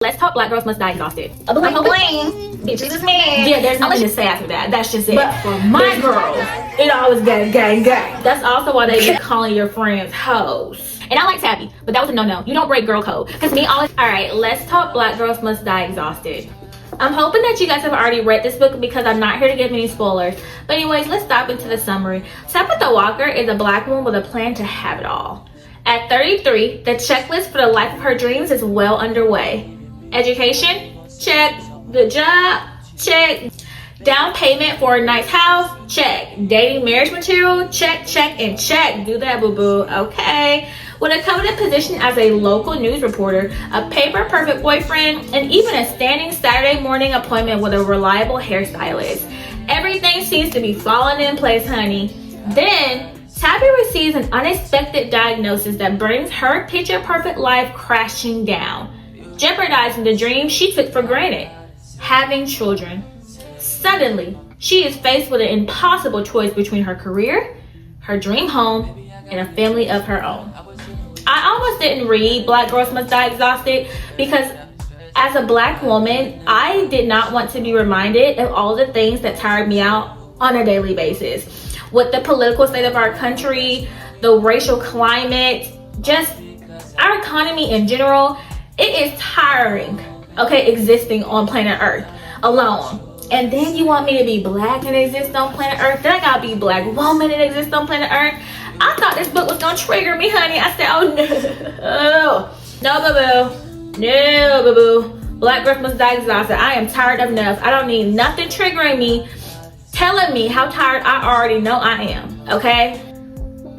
Let's talk black girls must die exhausted. Bling bling. Bitches is men. Yeah, there's nothing to say after that. That's just it. But for my girls, it always gang, gang, gang. That's also why they be calling your friends hoes. And I like Tabby, but that was a no-no. You don't break girl code. Cause me always. All right, let's talk black girls must die exhausted. I'm hoping that you guys have already read this book because I'm not here to give any spoilers. But anyways, let's dive into the summary. Tabatha Walker is a black woman with a plan to have it all. At 33, the checklist for the life of her dreams is well underway. Education? Check. Good job? Check. Down payment for a nice house? Check. Dating marriage material? Check, check, and check. Do that, boo-boo. Okay. With a coveted position as a local news reporter, a paper-perfect boyfriend, and even a standing Saturday morning appointment with a reliable hairstylist. Everything seems to be falling in place, honey. Then, Tabby receives an unexpected diagnosis that brings her picture-perfect life crashing down, jeopardizing the dream she took for granted, having children. Suddenly, she is faced with an impossible choice between her career, her dream home, and a family of her own. I almost didn't read Black Girls Must Die Exhausted because as a black woman, I did not want to be reminded of all the things that tired me out on a daily basis. With the political state of our country, the racial climate, just our economy in general, it is tiring, okay, existing on planet Earth alone. And then you want me to be black and exist on planet Earth? Then I gotta be black woman and exist on planet Earth? I thought this book was gonna trigger me, honey. I said, oh no. No, boo-boo. No, boo-boo. Black girls must die exhausted. I am tired enough. I don't need nothing triggering me, telling me how tired I already know I am, okay?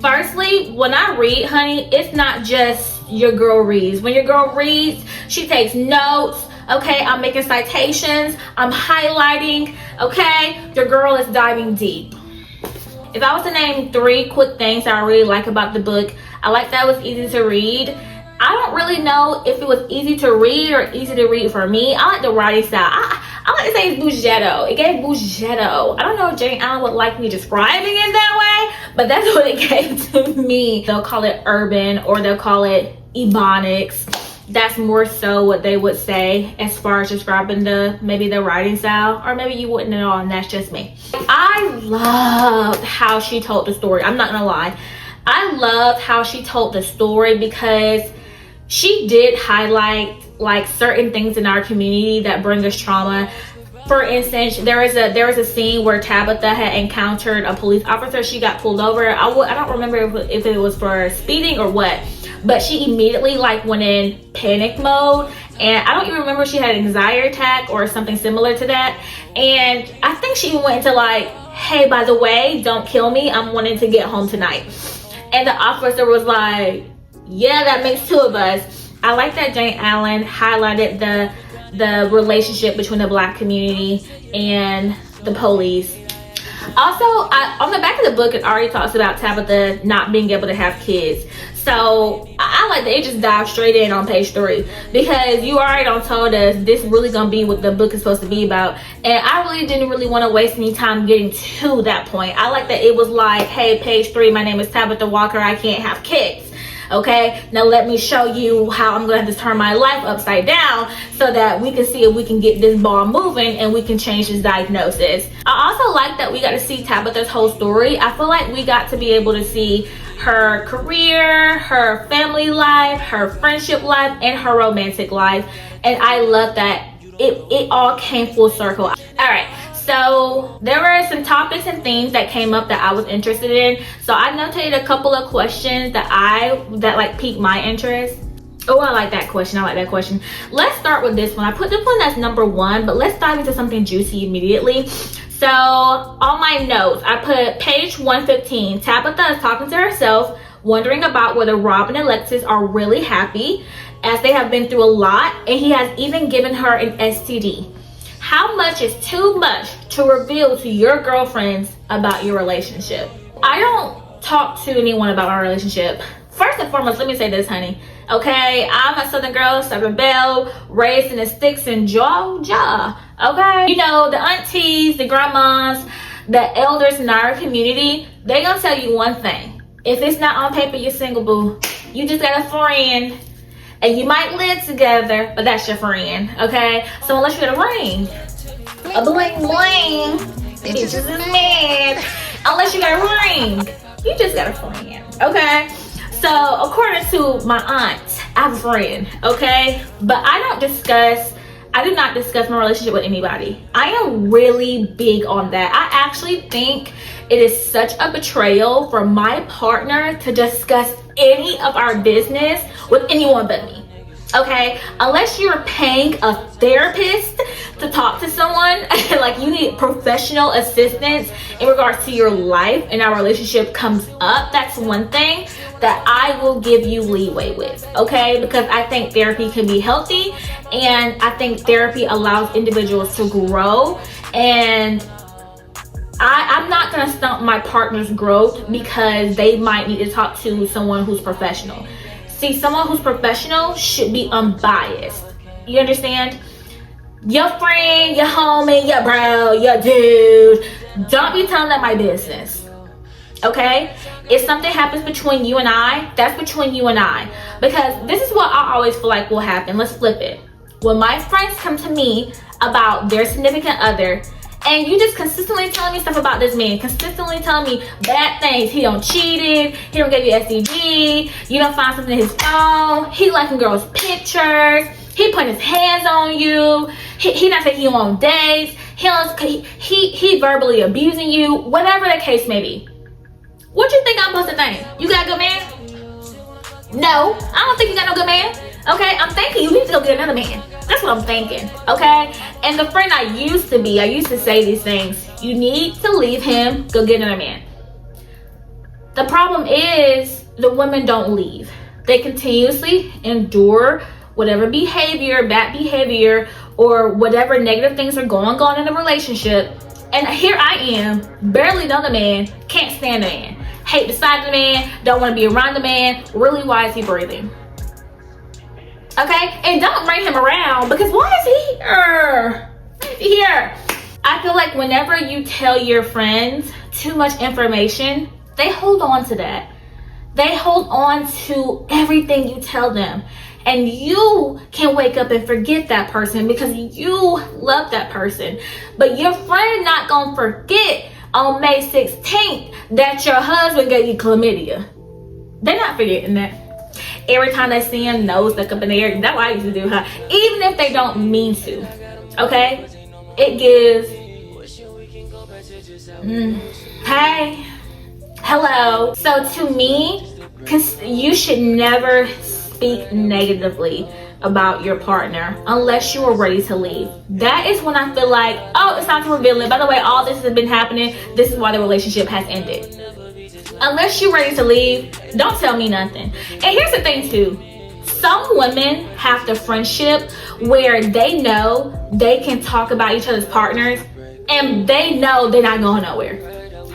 Firstly, when I read, honey, it's not just your girl reads. When your girl reads, she takes notes, okay? I'm making citations, I'm highlighting, okay? Your girl is diving deep. If I was to name 3 quick things that I really like about the book, I like that it was easy to read. I don't really know if it was easy to read or easy to read for me. I like the writing style. I like to say it's bugetto. It gave bugetto. I don't know if Jayne Allen would like me describing it that way, but that's what it gave to me. They'll call it urban or they'll call it ebonics. That's more so what they would say as far as describing maybe the writing style, or maybe you wouldn't at all, and that's just me. I loved how she told the story. I'm not gonna lie. I loved how she told the story because she did highlight like certain things in our community that bring us trauma. For instance, there was a scene where Tabatha had encountered a police officer. She got pulled over. I don't remember if it was for speeding or what, but she immediately like went in panic mode, and I don't even remember if she had an anxiety attack or something similar to that. And I think she went into like, hey, by the way, don't kill me, I'm wanting to get home tonight. And the officer was like, yeah, that makes 2 of us. I like that Jayne Allen highlighted the relationship between the black community and the police. Also, on the back of the book, it already talks about Tabatha not being able to have kids. So I like that it just dived straight in on page 3 because you already done told us this really gonna be what the book is supposed to be about, and I really didn't really want to waste any time getting to that point. I like that it was like, hey, page 3, my name is Tabatha Walker, I can't have kids. Okay, now let me show you how I'm gonna have to turn my life upside down so that we can see if we can get this ball moving and we can change this diagnosis. I also like that we got to see Tabatha's whole story. I feel like we got to be able to see her career, her family life, her friendship life, and her romantic life. And I love that it all came full circle. All right. So there were some topics and themes that came up that I was interested in. So I notated a couple of questions that like piqued my interest. Oh, I like that question. I like that question. Let's start with this one. I put this one as number 1, but let's dive into something juicy immediately. So on my notes, I put page 115. Tabatha is talking to herself, wondering about whether Rob and Alexis are really happy as they have been through a lot, and he has even given her an STD. How much is too much to reveal to your girlfriends about your relationship? I don't talk to anyone about my relationship. First and foremost, let me say this, honey. Okay, I'm a Southern girl, Southern belle, raised in the sticks in Georgia. Okay, you know, the aunties, the grandmas, the elders in our community, they gonna tell you one thing. If it's not on paper, you're single, boo. You just got a friend And you might live together, but that's your friend, okay? So unless you get a ring, A bling bling. Bitches is mad. unless you got a ring, you just got a friend, okay? So according to my aunt, I have a friend, okay? But I do not discuss my relationship with anybody. I am really big on that. I actually think it is such a betrayal for my partner to discuss any of our business with anyone but me. Okay, unless you're paying a therapist to talk to someone, like you need professional assistance in regards to your life and our relationship comes up, that's one thing that I will give you leeway with, okay? Because I think therapy can be healthy and I think therapy allows individuals to grow, and I'm not gonna stunt my partner's growth because they might need to talk to someone who's professional. See, someone who's professional should be unbiased. You understand? Your friend, your homie, your bro, your dude, don't be telling them my business. Okay? If something happens between you and I, that's between you and I. Because this is what I always feel like will happen. Let's flip it. When my friends come to me about their significant other, and you just consistently telling me stuff about this man, consistently telling me bad things. He don't cheated, he don't give you STD, you don't find something in his phone, he liking girls' pictures, he putting his hands on you, he not taking you on dates, he verbally abusing you, whatever the case may be. What you think I'm supposed to think? You got a good man? No, I don't think you got no good man. Okay, I'm thinking you need to go get another man. That's what I'm thinking, okay? And the friend I used to say these things. You need to leave him, go get another man. The problem is the women don't leave. They continuously endure whatever behavior, bad behavior, or whatever negative things are going on in the relationship. And here I am, barely know the man, can't stand the man, hate beside the man, don't want to be around the man. Really, why is he breathing? Okay, and don't bring him around because why is he here? Why is he here? I feel like whenever you tell your friends too much information, they hold on to that. They hold on to everything you tell them. And you can wake up and forget that person because you love that person. But your friend not gonna forget on May 16th that your husband gave you chlamydia. They're not forgetting that. Every time they see him, nose stuck up in the air. That's what I used to do, huh? Even if they don't mean to, okay? It gives, hey, hello. So to me, you should never speak negatively about your partner unless you are ready to leave. That is when I feel like, oh, it's time to reveal it. By the way, all this has been happening. This is why the relationship has ended. Unless you're ready to leave, don't tell me nothing. And here's the thing too. Some women have the friendship where they know they can talk about each other's partners and they know they're not going nowhere.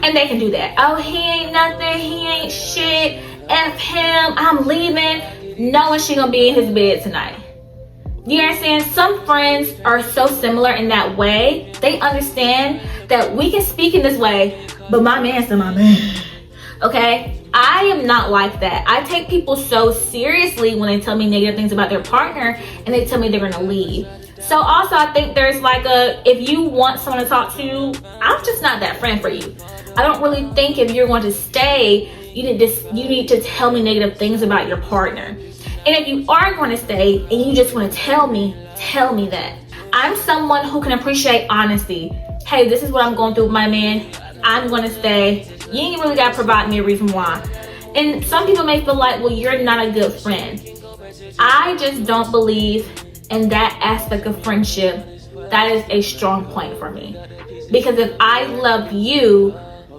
And they can do that. Oh, he ain't nothing. He ain't shit. F him. I'm leaving. Knowing she gonna be in his bed tonight. You understand? Some friends are so similar in that way. They understand that we can speak in this way, but my man's still my man. Okay, I am not like that. I take people so seriously when they tell me negative things about their partner and they tell me they're gonna leave. So also I think there's like if you want someone to talk to, I'm just not that friend for you. I don't really think if you're going to stay, you need to tell me negative things about your partner. And if you are going to stay and you just want to tell me that. I'm someone who can appreciate honesty. Hey, this is what I'm going through with my man. I'm going to stay. You ain't really got to provide me a reason why. And some people may feel like, well, you're not a good friend. I just don't believe in that aspect of friendship. That is a strong point for me. Because if I love you,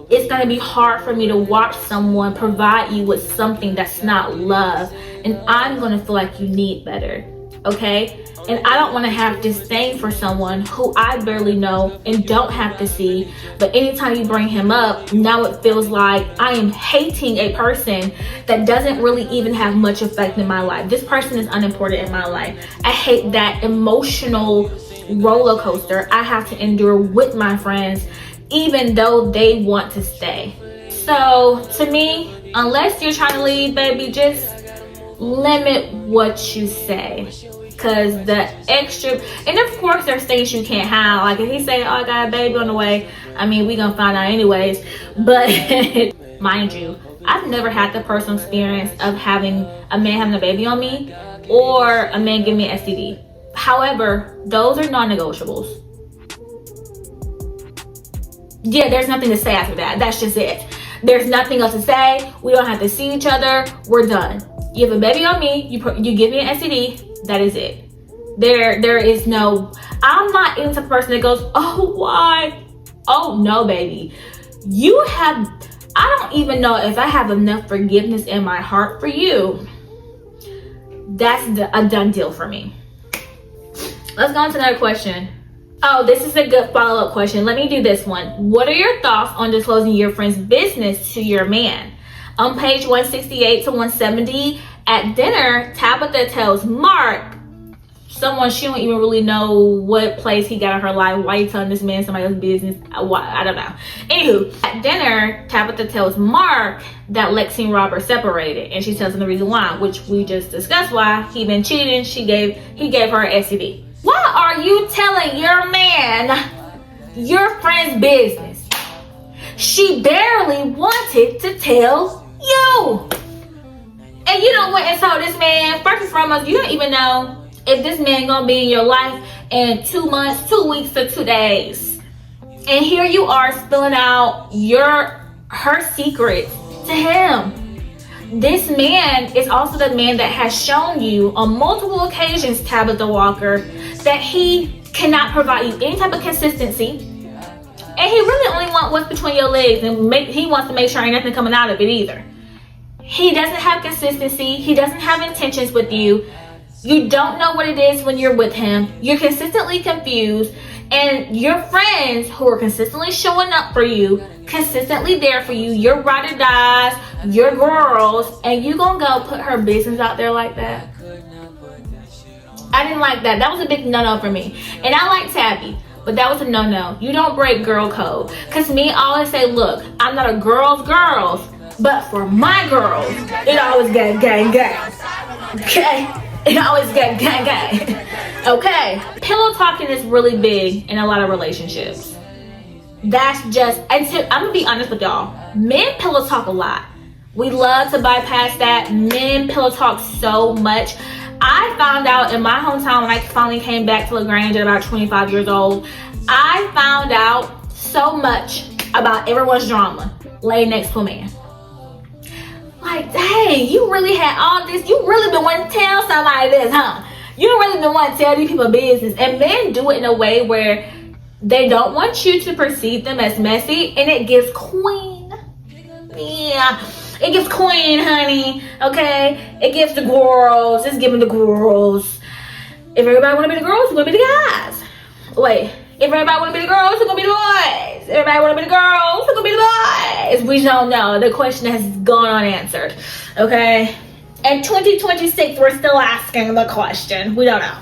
it's going to be hard for me to watch someone provide you with something that's not love. And I'm going to feel like you need better. Okay? And I don't want to have disdain for someone who I barely know and don't have to see. But anytime you bring him up, now it feels like I am hating a person that doesn't really even have much effect in my life. This person is unimportant in my life. I hate that emotional roller coaster I have to endure with my friends, even though they want to stay. So to me, unless you're trying to leave, baby, just limit what you say. Because the extra, and of course there's things you can't have. Like if he say, oh, I got a baby on the way, I mean, we gonna find out anyways. But mind you, I've never had the personal experience of having a man having a baby on me or a man giving me an STD. However, those are non-negotiables. Yeah, there's nothing to say after that. That's just it. There's nothing else to say. We don't have to see each other. We're done. You have a baby on me, you give me an STD, that is it. There is no, I'm not even the person that goes, oh, why? Oh, no, baby. I don't even know if I have enough forgiveness in my heart for you. That's a done deal for me. Let's go on to another question. Oh, this is a good follow-up question. Let me do this one. What are your thoughts on disclosing your friend's business to your man? On page 168 to 170, at dinner, Tabatha tells Mark, someone she don't even really know what place he got in her life. Why you telling this man somebody else's business? I don't know. Anywho, at dinner, Tabatha tells Mark that Lexi and Robert separated, and she tells him the reason why, which we just discussed why. He been cheating. He gave her an STD. Why are you telling your man your friend's business? She barely wanted to tell you. And you know what? And so this man, first and foremost, you don't even know if this man gonna be in your life in 2 months, 2 weeks, or 2 days. And here you are spilling out her secrets to him. This man is also the man that has shown you on multiple occasions, Tabatha Walker, that he cannot provide you any type of consistency. And he really only wants what's between your legs, and he wants to make sure ain't nothing coming out of it either. He doesn't have consistency. He doesn't have intentions with you. You don't know what it is when you're with him. You're consistently confused. And your friends who are consistently showing up for you, consistently there for you, your ride or dies, your girls, and you gonna go put her business out there like that? I didn't like that. That was a big no-no for me. And I like Tabby, but that was a no-no. You don't break girl code. Because me, I always say, look, I'm not a girl's girls, but for my girls, it always gang, gang, gang. Okay? It always gang, gang, gang. Okay? Pillow talking is really big in a lot of relationships. That's just, I'm gonna be honest with y'all. Men pillow talk a lot. We love to bypass that. Men pillow talk so much. I found out in my hometown when I finally came back to LaGrange at about 25 years old, I found out so much about everyone's drama laying next to a man. Like, dang, you really had all this. You really been wanting to tell somebody this, huh? You really been wanting to tell these people business. And men do it in a way where they don't want you to perceive them as messy, and it gives queen. Yeah, it gives queen, honey. Okay, it gives the girls. It's giving the girls. If everybody want to be the girls, we're gonna be the guys. Wait, if everybody want to be the girls, we're gonna be the boys. If everybody want to be the girls, we're gonna be the boys. We don't know. The question has gone unanswered. Okay, in 2026, we're still asking the question. We don't know.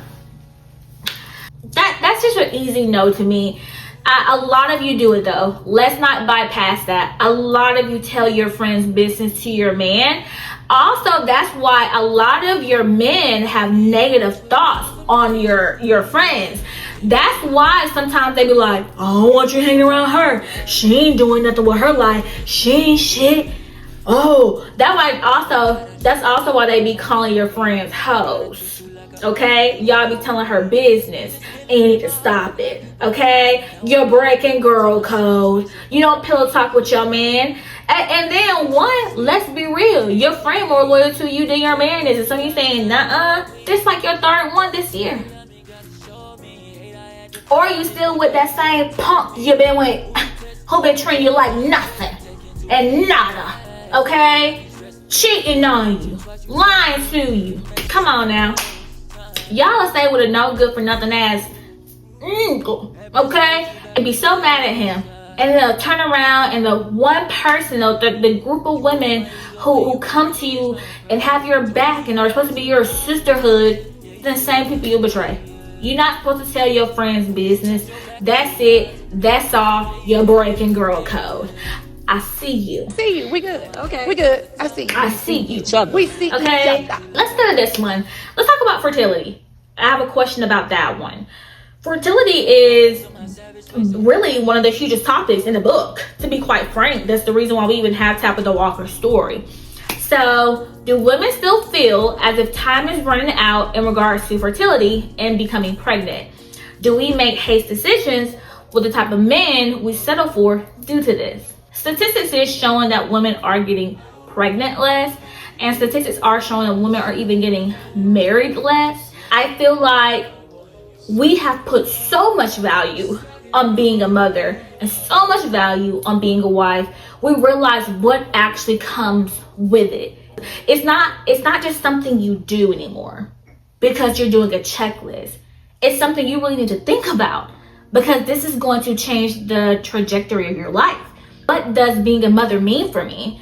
That's just an easy no to me. A lot of you do it though. Let's not bypass that. A lot of you tell your friend's business to your man. Also, that's why a lot of your men have negative thoughts on your friends. That's why sometimes they be like, I don't want you hanging around her. She ain't doing nothing with her life. She ain't shit. Oh, that's also why they be calling your friends hoes. Okay, y'all be telling her business and you need to stop it. Okay, you're breaking girl code. You don't pillow talk with your man. And then let's be real, your friend more loyal to you than your man is. And so you saying, nah, this like your third one this year. Or you still with that same punk you been with, who been treating you like nothing and nada. Okay, cheating on you, lying to you. Come on now. Y'all stay with a no good for nothing ass, okay? And be so mad at him. And then they'll turn around and the one person, the group of women who come to you and have your back and are supposed to be your sisterhood, the same people you betray. You're not supposed to tell your friend's business. That's it. That's all. You're breaking girl code. I see you. See you. We good. Okay. We good. I see you. I see you. Each other. We see Okay. each other. Let's go to this one. Let's talk about fertility. I have a question about that one. Fertility is really one of the hugest topics in the book. To be quite frank, that's the reason why we even have Tabatha Walker's story. So, do women still feel as if time is running out in regards to fertility and becoming pregnant? Do we make hasty decisions with the type of men we settle for due to this? Statistics is showing that women are getting pregnant less, and statistics are showing that women are even getting married less. I feel like we have put so much value on being a mother and so much value on being a wife. We realize what actually comes with it. It's not just something you do anymore because you're doing a checklist. It's something you really need to think about because this is going to change the trajectory of your life. What does being a mother mean for me?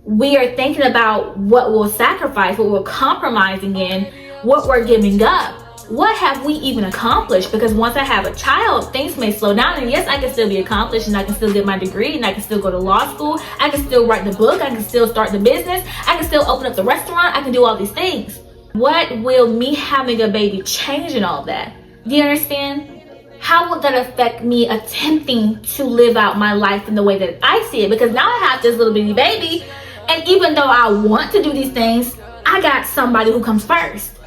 We are thinking about what we'll sacrifice, what we're compromising in, what we're giving up. What have we even accomplished? Because once I have a child, things may slow down. And yes, I can still be accomplished and I can still get my degree and I can still go to law school. I can still write the book. I can still start the business. I can still open up the restaurant. I can do all these things. What will me having a baby change in all that? Do you understand? How will that affect me attempting to live out my life in the way that I see it? Because now I have this little bitty baby. And even though I want to do these things, I got somebody who comes first.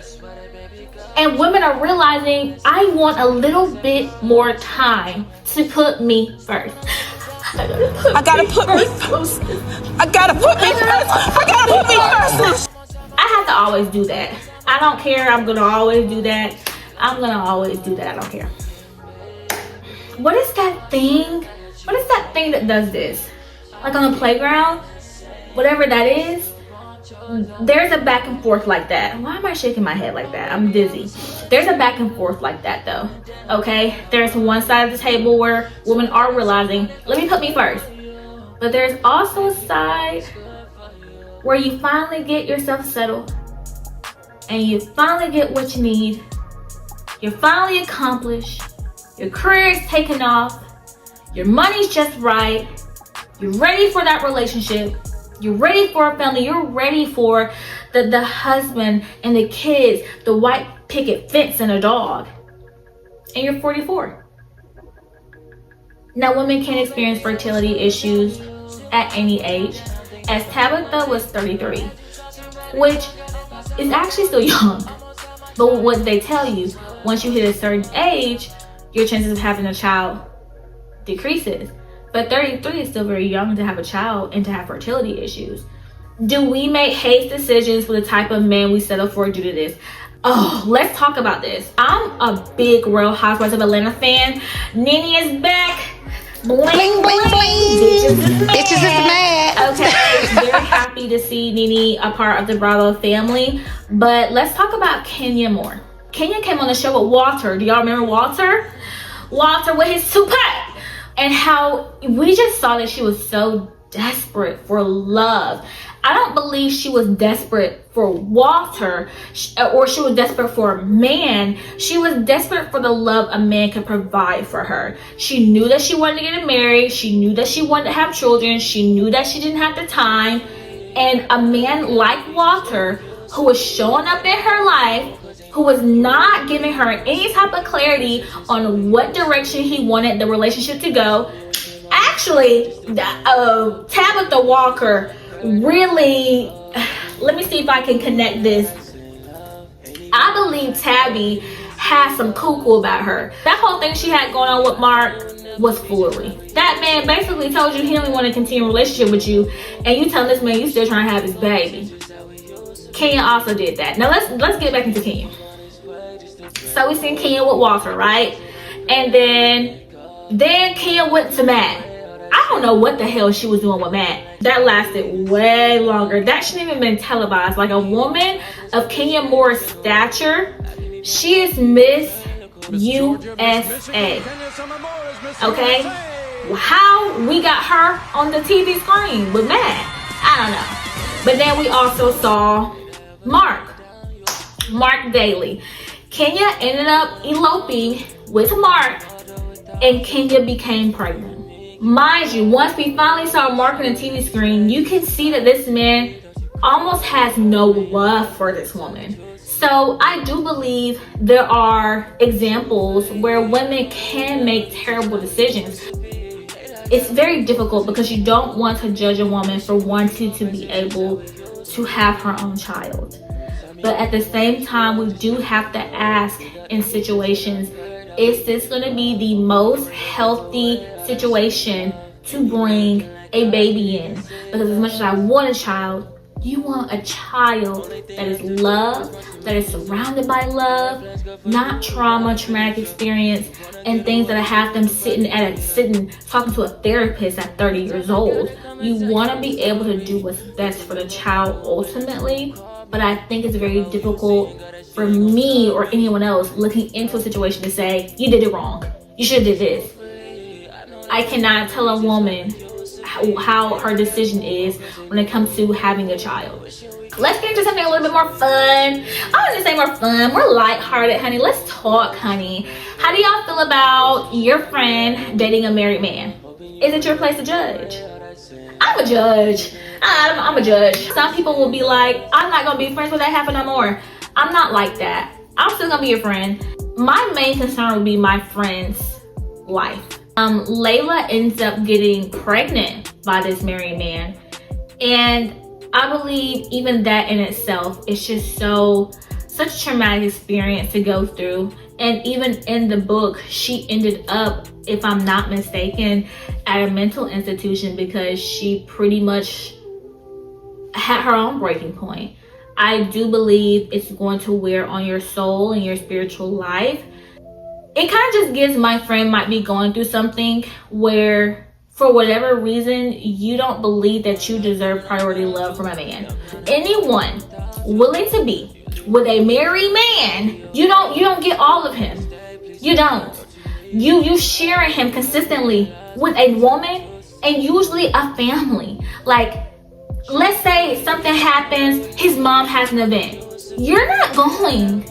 And women are realizing I want a little bit more time to put me first. I gotta put me first. I gotta put me first. I have to always do that. I don't care. I'm gonna always do that. I don't care. What is that thing? What is that thing that does this? Like on the playground? Whatever that is. There's a back and forth like that. Why am I shaking my head like that? I'm dizzy. There's a back and forth like that though. Okay? There's one side of the table where women are realizing, let me put me first. But there's also a side where you finally get yourself settled and you finally get what you need. You're finally accomplished. Your career is taking off. Your money's just right. You're ready for that relationship. You're ready for a family. You're ready for the husband and the kids, the white picket fence and a dog. And you're 44. Now, women can experience fertility issues at any age, as Tabatha was 33, which is actually still young. But what they tell you, once you hit a certain age, your chances of having a child decreases. But 33 is still very young to have a child and to have fertility issues. Do we make hasty decisions for the type of man we settle for due to this? Oh, let's talk about this. I'm a big Real Housewives of Atlanta fan. Nene is back. Bling, bling, bling. Bitches is mad. Okay, very happy to see Nene a part of the Bravo family. But let's talk about Kenya more. Kenya came on the show with Walter. Do y'all remember Walter? Walter with his toupee. And how we just saw that she was so desperate for love. I don't believe she was desperate for Walter or she was desperate for a man. She was desperate for the love a man could provide for her. She knew that she wanted to get married. She knew that she wanted to have children. She knew that she didn't have the time. And a man like Walter, who was showing up in her life, who was not giving her any type of clarity on what direction he wanted the relationship to go. Actually, Tabatha Walker really, let me see if I can connect this. I believe Tabby has some cuckoo about her. That whole thing she had going on with Mark was foolery. That man basically told you he only wanted to continue a relationship with you, and you tell this man you still trying to have his baby. Kenya also did that. Now let's get back into Kenya. So we seen Kenya with Walter, right? And then Kenya went to Matt. I don't know what the hell she was doing with Matt. That lasted way longer. That shouldn't even been televised. Like, a woman of Kenya Moore's stature, she is Miss USA. Okay? How we got her on the TV screen with Matt, I don't know. But then we also saw Mark Daly. Kenya ended up eloping with Mark, and Kenya became pregnant. Mind you, once we finally saw Mark on the TV screen, you can see that this man almost has no love for this woman. So I do believe there are examples where women can make terrible decisions. It's very difficult because you don't want to judge a woman for wanting to be able to have her own child. But at the same time, we do have to ask in situations, is this going to be the most healthy situation to bring a baby in? Because as much as I want a child, you want a child that is loved, that is surrounded by love, not trauma, traumatic experience, and things that have them sitting talking to a therapist at 30 years old. You want to be able to do what's best for the child ultimately, but I think it's very difficult for me or anyone else looking into a situation to say, you did it wrong, you should have did this. I cannot tell a woman how her decision is when it comes to having a child. Let's get into something a little bit more fun. I wouldn't say more fun, more lighthearted, honey. Let's talk, honey. How do y'all feel about your friend dating a married man? Is it your place to judge? I'm a judge. I'm a judge. Some people will be like, I'm not gonna be friends with that half no more. I'm not like that. I'm still gonna be your friend. My main concern would be my friend's life. Layla ends up getting pregnant by this married man, and I believe even that in itself is just such a traumatic experience to go through. And even in the book, she ended up, if I'm not mistaken, at a mental institution because she pretty much had her own breaking point. I do believe it's going to wear on your soul and your spiritual life. It kind of just gives my friend might be going through something where, for whatever reason, you don't believe that you deserve priority love from a man. Anyone willing to be with a married man, you don't get all of him. You don't. You sharing him consistently with a woman and usually a family. Like, let's say something happens, his mom has an event. You're not going.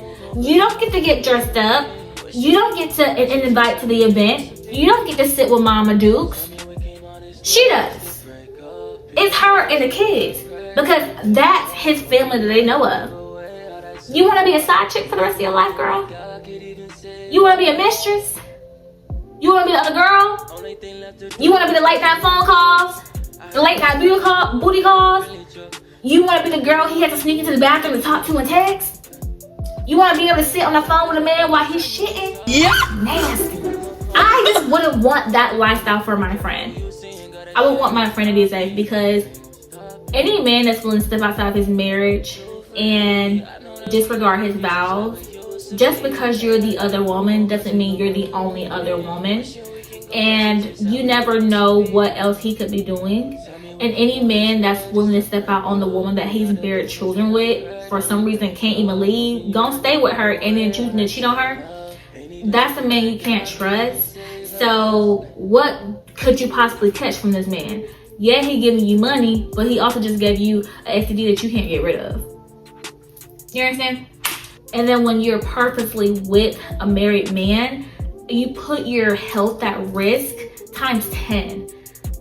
You don't get to get dressed up. You don't get to invite to the event. You don't get to sit with Mama Dukes. She does. It's her and the kids, because that's his family that they know of. You want to be a side chick for the rest of your life, girl? You want to be a mistress? You want to be the other girl? You want to be the late night phone calls? The late night booty calls? You want to be the girl he has to sneak into the bathroom and talk to and text? You want to be able to sit on the phone with a man while he's shitting? Yeah. Nasty. I just wouldn't want that lifestyle for my friend. I would want my friend to be safe, because any man that's willing to step outside of his marriage and disregard his vows, just because you're the other woman doesn't mean you're the only other woman. And you never know what else he could be doing. And any man that's willing to step out on the woman that he's buried children with, for some reason can't even leave, gonna stay with her and then choosing to cheat on her, that's a man you can't trust. So what could you possibly catch from this man? Yeah, he giving you money, but he also just gave you an STD that you can't get rid of. You understand? And then when you're purposely with a married man, you put your health at risk times 10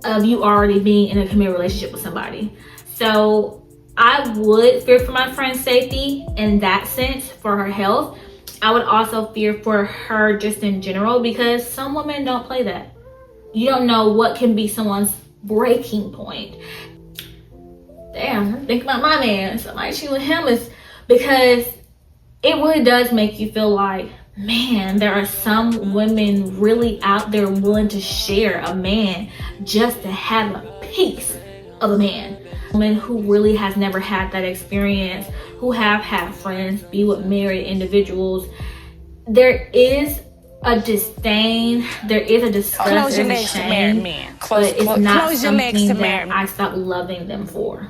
of you already being in a committed relationship with somebody. So I would fear for my friend's safety in that sense, for her health. I would also fear for her just in general, because some women don't play that. You don't know what can be someone's breaking point. Damn, I'm thinking about my man. Somebody cheating with him is because it really does make you feel like, man, there are some women really out there willing to share a man just to have a piece of a man. Women who really has never had that experience, who have had friends be with married individuals. There is a disdain, there is a disgust, Close your there's a legs to shame, married men. but it's not Close your legs to something married that I stopped loving them for.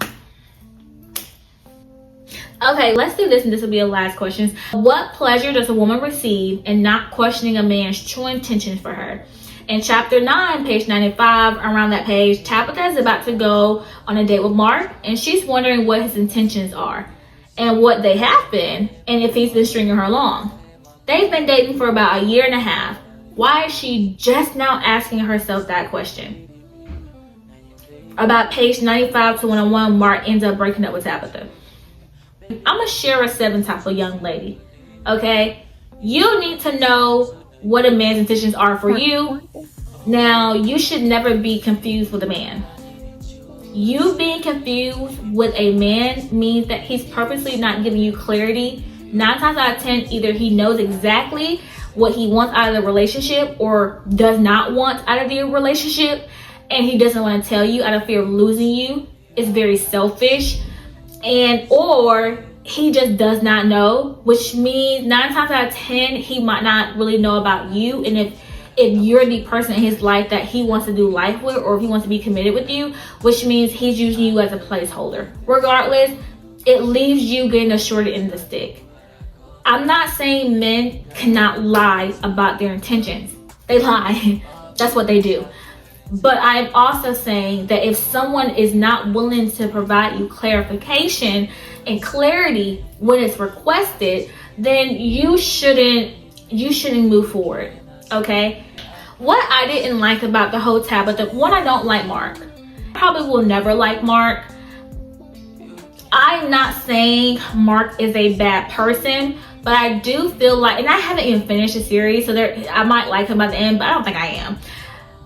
Okay, let's do this, and this will be the last question. What pleasure does a woman receive in not questioning a man's true intentions for her? In chapter 9, page 95, around that page, Tabatha is about to go on a date with Mark, and she's wondering what his intentions are and what they have been, and if he's been stringing her along. They've been dating for about a year and a half. Why is she just now asking herself that question? About page 95 to 101, Mark ends up breaking up with Tabatha. I'm gonna share a 7 type of young lady. Okay, you need to know what a man's intentions are for you. Now, you should never be confused with a man. You being confused with a man means that he's purposely not giving you clarity. 9 times out of 10, either he knows exactly what he wants out of the relationship or does not want out of the relationship, and he doesn't want to tell you out of fear of losing you. It's very selfish. And or he just does not know, which means 9 times out of 10 he might not really know about you. And if you're the person in his life that he wants to do life with, or if he wants to be committed with you, which means he's using you as a placeholder. Regardless, it leaves you getting the short end of the stick. I'm not saying men cannot lie about their intentions. They lie. That's what they do. But I'm also saying that if someone is not willing to provide you clarification and clarity when it's requested, then you shouldn't move forward. Okay? What I didn't like about the whole Tabatha, one, I don't like Mark. Probably will never like Mark. I'm not saying Mark is a bad person, but I do feel like, and I haven't even finished the series, so I might like him at the end, but I don't think I am.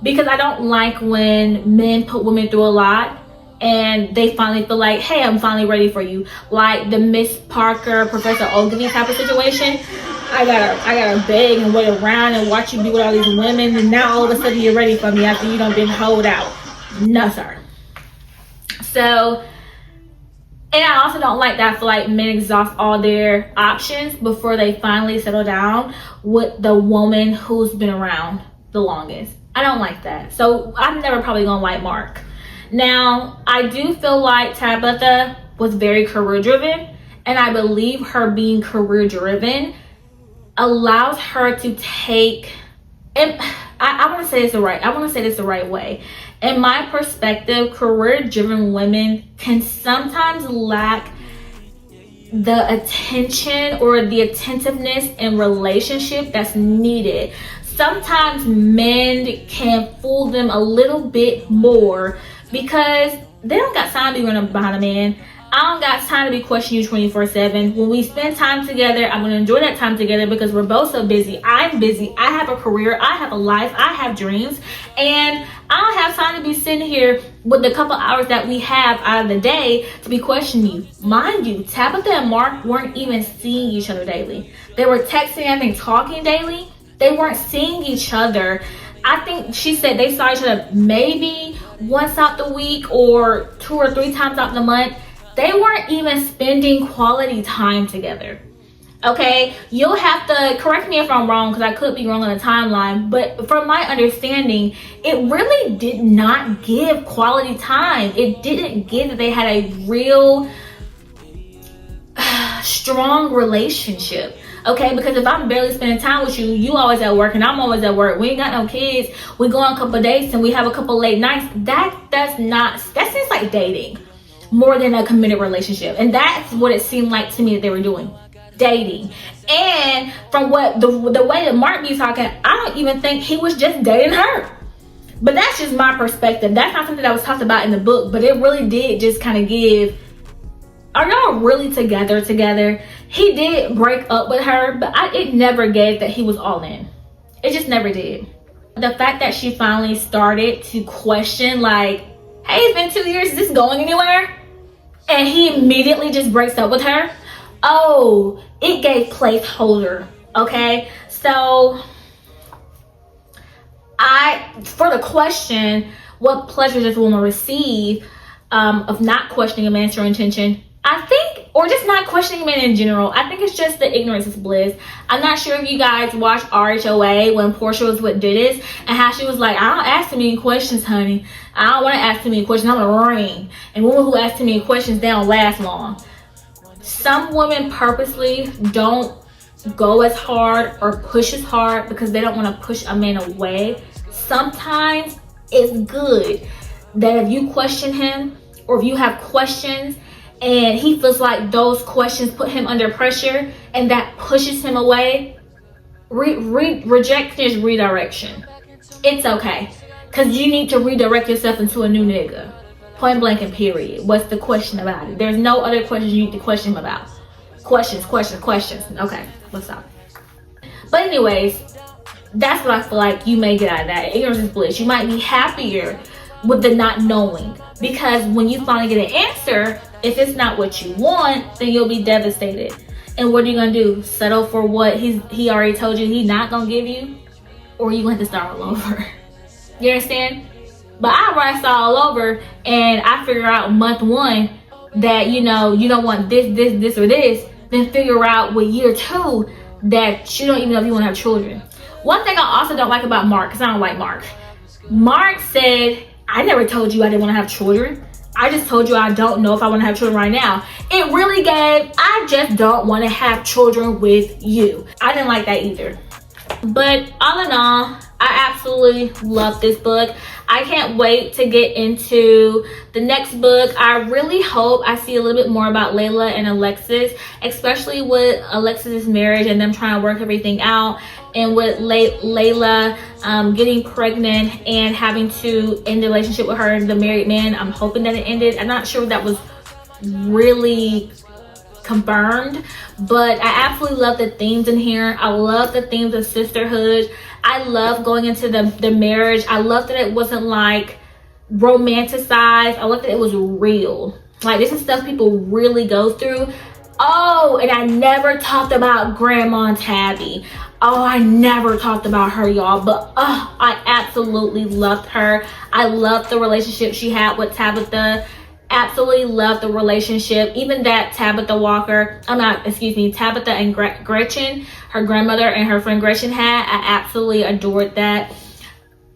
Because I don't like when men put women through a lot and they finally feel like, hey, I'm finally ready for you. Like the Miss Parker, Professor Ogilvy type of situation. I gotta beg and wait around and watch you be with all these women, and now all of a sudden you're ready for me after you done been hoed out. No, sir. So, and I also don't like that I feel like men exhaust all their options before they finally settle down with the woman who's been around the longest. I don't like that. So I'm never probably gonna like Mark. Now, I do feel like Tabatha was very career driven, and I believe her being career driven allows her to take, and I want to say this the right way. In my perspective, career driven women can sometimes lack the attention or the attentiveness in relationship that's needed. Sometimes men can fool them a little bit more because they don't got time to be running behind a man. I don't got time to be questioning you 24/7. When we spend time together, I'm going to enjoy that time together because we're both so busy. I'm busy. I have a career. I have a life. I have dreams. And I don't have time to be sitting here with the couple hours that we have out of the day to be questioning you. Mind you, Tabatha and Mark weren't even seeing each other daily. They were texting and talking daily. They weren't seeing each other. I think she said they saw each other maybe once out the week or 2 or 3 times out the month. They weren't even spending quality time together. Okay, you'll have to correct me if I'm wrong because I could be wrong on the timeline, but from my understanding, it really did not give quality time. It didn't give that they had a real strong relationship. Okay, because if I'm barely spending time with you, you always at work and I'm always at work. We ain't got no kids. We go on a couple of dates and we have a couple late nights. That seems like dating more than a committed relationship. And that's what it seemed like to me that they were doing. Dating. And from what the way that Mark be talking, I don't even think he was just dating her. But that's just my perspective. That's not something that was talked about in the book, but it really did just kind of give, are y'all really together? He did break up with her, but it never gave that he was all in. It just never did. The fact that she finally started to question, like, hey, it's been 2 years, is this going anywhere? And he immediately just breaks up with her. Oh, it gave placeholder, okay? So, for the question, what pleasure does a woman receive of not questioning a man's true intention? I think, or just not questioning a man in general, I think it's just the ignorance is bliss. I'm not sure if you guys watched RHOA when Portia was with Dennis and how she was like, I don't ask too many questions, honey. I don't want to ask too many questions. I'm going to ring. And women who ask too many questions, they don't last long. Some women purposely don't go as hard or push as hard because they don't want to push a man away. Sometimes it's good that if you question him or if you have questions and he feels like those questions put him under pressure and that pushes him away, rejection is redirection. It's okay, because you need to redirect yourself into a new nigga. Point blank and period. What's the question about it? There's no other questions you need to question him about. Questions. Okay, let's stop. But anyways, that's what I feel like you may get out of that. Ignorance is bliss. You might be happier with the not knowing, because when you finally get an answer, if it's not what you want, then you'll be devastated. And what are you gonna do? Settle for what he already told you he's not gonna give you? Or you going to start all over? You understand? But I'd rather start all over and I figure out month 1 that, you know, you don't want this, or this, then figure out with year 2 that you don't even know if you want to have children. One thing I also don't like about Mark, because I don't like Mark. Mark said, I never told you I didn't want to have children. I just told you I don't know if I want to have children right now. It really gave, I just don't want to have children with you. I didn't like that either. But all in all, I absolutely love this book. I can't wait to get into the next book. I really hope I see a little bit more about Layla and Alexis, especially with Alexis's marriage and them trying to work everything out, and with Layla getting pregnant and having to end the relationship with her and the married man. I'm hoping that it ended. I'm not sure if that was really confirmed, but I absolutely love the themes in here. I love the themes of sisterhood. I love going into the marriage. I love that it wasn't like romanticized. I love that it was real. Like, this is stuff people really go through. Oh, and I never talked about Grandma Tabby. Oh, I never talked about her, y'all, but I absolutely loved her. I loved the relationship she had with Tabatha. Absolutely love the relationship. Even that Tabatha Walker, Tabatha and Gretchen, her grandmother and her friend Gretchen had, I absolutely adored that.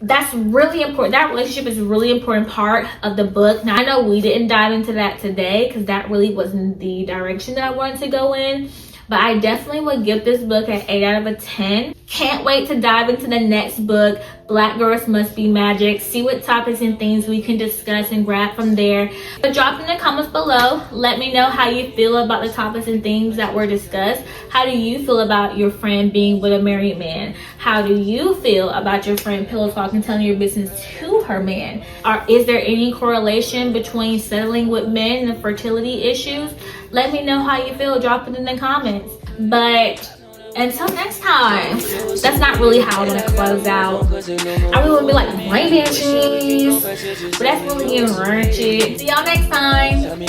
That's really important. That relationship is a really important part of the book. Now, I know we didn't dive into that today because that really wasn't the direction that I wanted to go in, but I definitely would give this book an 8 out of 10. Can't wait to dive into the next book, Black Girls Must Be Magic. See what topics and things we can discuss and grab from there. But drop in the comments below. Let me know how you feel about the topics and things that were discussed. How do you feel about your friend being with a married man? How do you feel about your friend pillow talking, telling your business to her man? Or is there any correlation between settling with men and fertility issues? Let me know how you feel. Drop it in the comments. But until next time, that's not really how I want to close out. I really want to be like brain cheese, but that's really getting ratchet. See y'all next time.